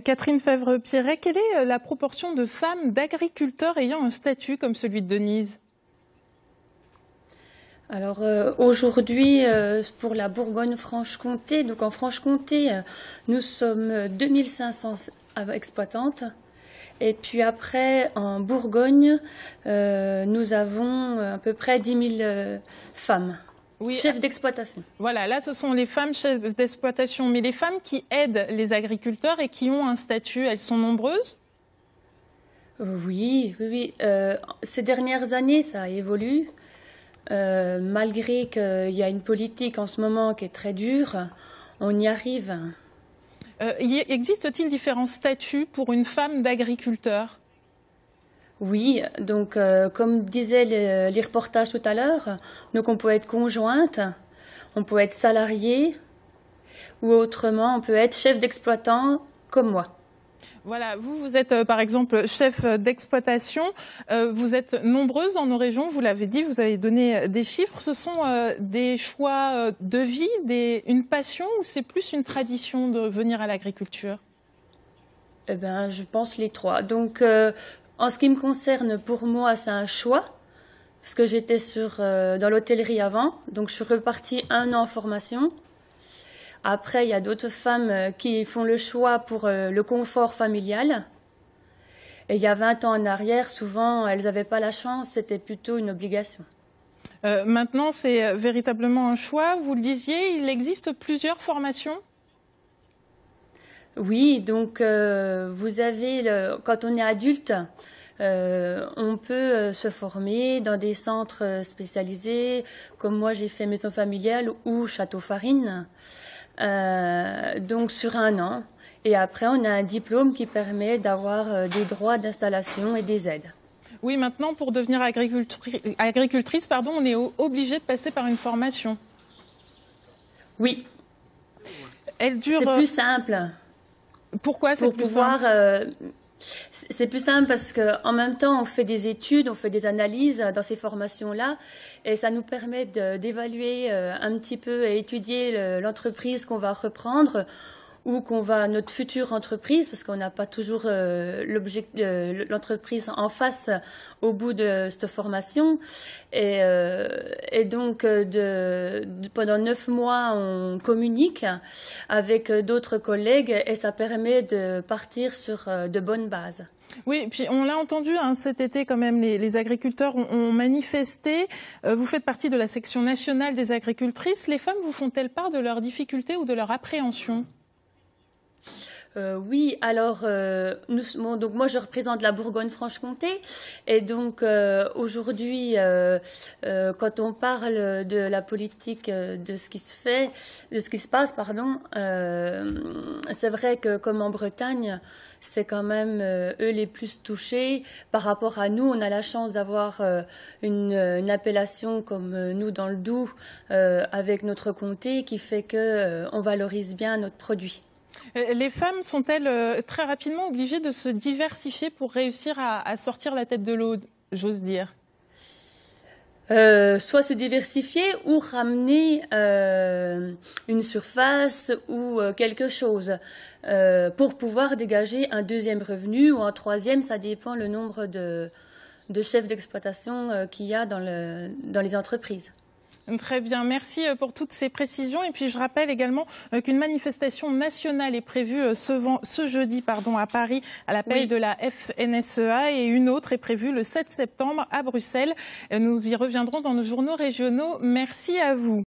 Catherine Fèvre-Pierret, quelle est la proportion de femmes d'agriculteurs ayant un statut comme celui de Denise? Alors aujourd'hui, pour la Bourgogne-Franche-Comté, donc en Franche-Comté, nous sommes 2500 exploitantes. Et puis après, en Bourgogne, nous avons à peu près 10 000 femmes. Oui, chefs d'exploitation. Voilà, là ce sont les femmes chefs d'exploitation, mais les femmes qui aident les agriculteurs et qui ont un statut, elles sont nombreuses? Oui. Ces dernières années, ça évolue. Malgré qu'il y a une politique en ce moment qui est très dure, on y arrive. Existe-t-il différents statuts pour une femme d'agriculteur? Oui, donc comme disaient les reportages tout à l'heure, donc on peut être conjointe, on peut être salariée, ou autrement, on peut être chef d'exploitant comme moi. Voilà, vous êtes par exemple chef d'exploitation, vous êtes nombreuses dans nos régions, vous l'avez dit, vous avez donné des chiffres. Ce sont des choix de vie, une passion, ou c'est plus une tradition de venir à l'agriculture? Eh bien, je pense les trois. Donc, en ce qui me concerne, pour moi, c'est un choix, parce que j'étais dans l'hôtellerie avant, donc je suis repartie 1 an en formation. Après, il y a d'autres femmes qui font le choix pour le confort familial. Et il y a 20 ans en arrière, souvent, elles n'avaient pas la chance, c'était plutôt une obligation. Maintenant, c'est véritablement un choix. Vous le disiez, il existe plusieurs formations? Oui, donc vous avez, quand on est adulte, on peut se former dans des centres spécialisés, comme moi j'ai fait Maison Familiale ou Château Farine, donc sur 1 an. Et après, on a un diplôme qui permet d'avoir des droits d'installation et des aides. Oui, maintenant, pour devenir agricultrice, on est obligé de passer par une formation. Oui. Elle dure... C'est plus simple. Pourquoi c'est plus simple? C'est plus simple parce qu'en même temps, on fait des études, on fait des analyses dans ces formations-là et ça nous permet d'évaluer un petit peu et étudier l'entreprise qu'on va reprendre ou notre future entreprise, parce qu'on n'a pas toujours l'entreprise en face au bout de cette formation. Et donc, pendant 9 mois, on communique avec d'autres collègues et ça permet de partir sur de bonnes bases. Oui, puis on l'a entendu cet été quand même, les agriculteurs ont manifesté. Vous faites partie de la section nationale des agricultrices. Les femmes vous font-elles part de leurs difficultés ou de leur appréhension? Oui, alors donc moi je représente la Bourgogne-Franche-Comté et donc aujourd'hui quand on parle de la politique de ce qui se passe, c'est vrai que comme en Bretagne, c'est quand même eux les plus touchés par rapport à nous. On a la chance d'avoir une appellation comme nous dans le Doubs avec notre comté qui fait que on valorise bien notre produit. Les femmes sont-elles très rapidement obligées de se diversifier pour réussir à sortir la tête de l'eau, j'ose dire? Soit se diversifier ou ramener une surface ou quelque chose pour pouvoir dégager un deuxième revenu ou un troisième, ça dépend le nombre de chefs d'exploitation qu'il y a dans les entreprises. Très bien, merci pour toutes ces précisions. Et puis je rappelle également qu'une manifestation nationale est prévue ce jeudi à Paris à l'appel de la FNSEA et une autre est prévue le 7 septembre à Bruxelles. Nous y reviendrons dans nos journaux régionaux. Merci à vous.